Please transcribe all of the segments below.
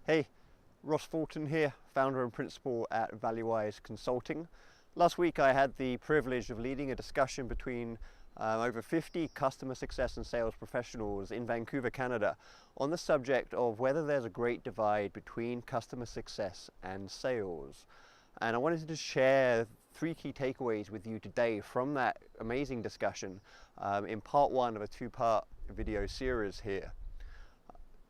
Hey, Ross Fulton here, founder and principal at ValueWise Consulting. Last week I had the privilege of leading a discussion between over 50 customer success and sales professionals in Vancouver, Canada, on the subject of whether there's a great divide between customer success and sales. And I wanted to share 3 key takeaways with you today from that amazing discussion in part 1 of a 2-part video series here.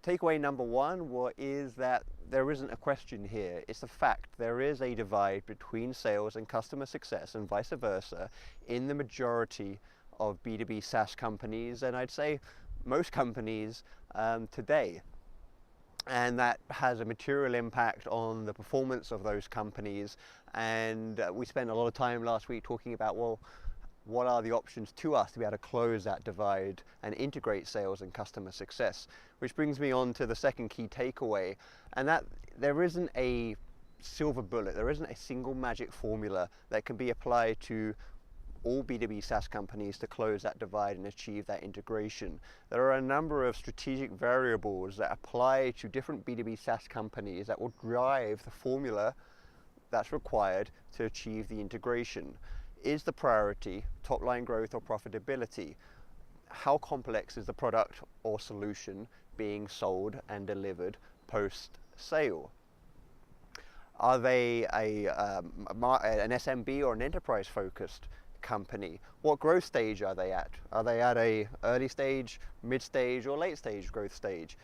Takeaway number 1 is that there isn't a question here. It's a fact. There is a divide between sales and customer success and vice versa in the majority of B2B SaaS companies, and I'd say most companies today. And that has a material impact on the performance of those companies. And we spent a lot of time last week talking about, well, what are the options to us to be able to close that divide and integrate sales and customer success? Which brings me on to the second key takeaway, and that there isn't a silver bullet, there isn't a single magic formula that can be applied to all B2B SaaS companies to close that divide and achieve that integration. There are a number of strategic variables that apply to different B2B SaaS companies that will drive the formula that's required to achieve the integration. Is the priority top line growth or profitability? How complex is the product or solution being sold and delivered post-sale? Are they an SMB or an enterprise focused company? What growth stage are they at? Are they at a early stage, mid stage, or late stage growth stage?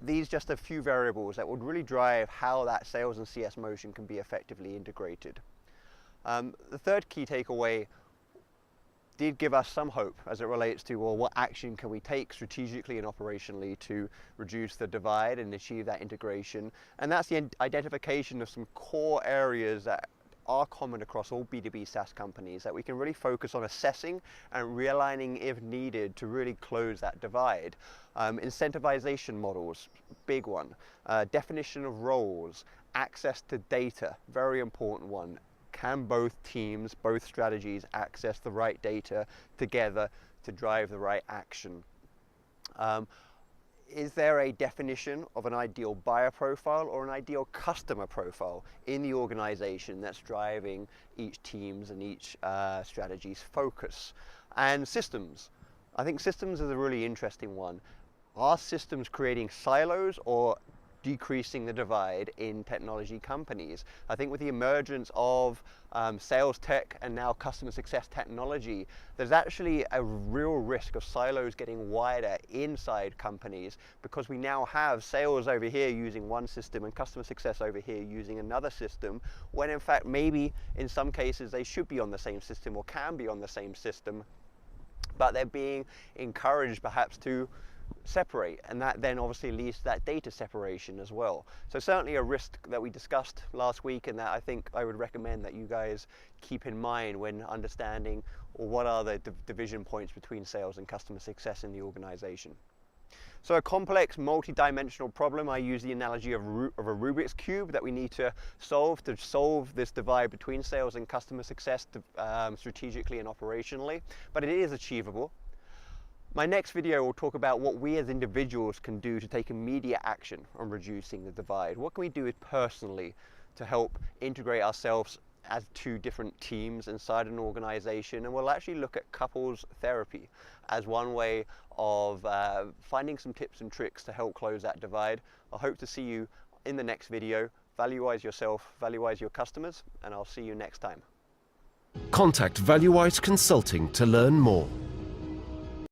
These just a few variables that would really drive how that sales and CS motion can be effectively integrated. The third key takeaway did give us some hope as it relates to, well, what action can we take strategically and operationally to reduce the divide and achieve that integration? And that's the identification of some core areas that are common across all B2B SaaS companies that we can really focus on assessing and realigning if needed to really close that divide. Incentivization models, big one. Definition of roles, access to data, very important one. Can both teams, both strategies access the right data together to drive the right action? Is there a definition of an ideal buyer profile or an ideal customer profile in the organization that's driving each team's and each strategy's focus? And systems. I think systems is a really interesting one. Are systems creating silos or decreasing the divide in technology companies? I think with the emergence of sales tech and now customer success technology, there's actually a real risk of silos getting wider inside companies, because we now have sales over here using one system and customer success over here using another system, when in fact maybe in some cases they should be on the same system or can be on the same system, but they're being encouraged perhaps to separate, and that then obviously leads to that data separation as well. So certainly a risk that we discussed last week, and that I think I would recommend that you guys keep in mind when understanding, or what are the division points between sales and customer success in the organization. So a complex multi-dimensional problem, I use the analogy of a Rubik's Cube that we need to solve this divide between sales and customer success strategically and operationally, but it is achievable. My next video will talk about what we as individuals can do to take immediate action on reducing the divide. What can we do personally to help integrate ourselves as 2 different teams inside an organization? And we'll actually look at couples therapy as one way of finding some tips and tricks to help close that divide. I hope to see you in the next video. ValueWise yourself, ValueWise your customers, and I'll see you next time. Contact ValueWise Consulting to learn more.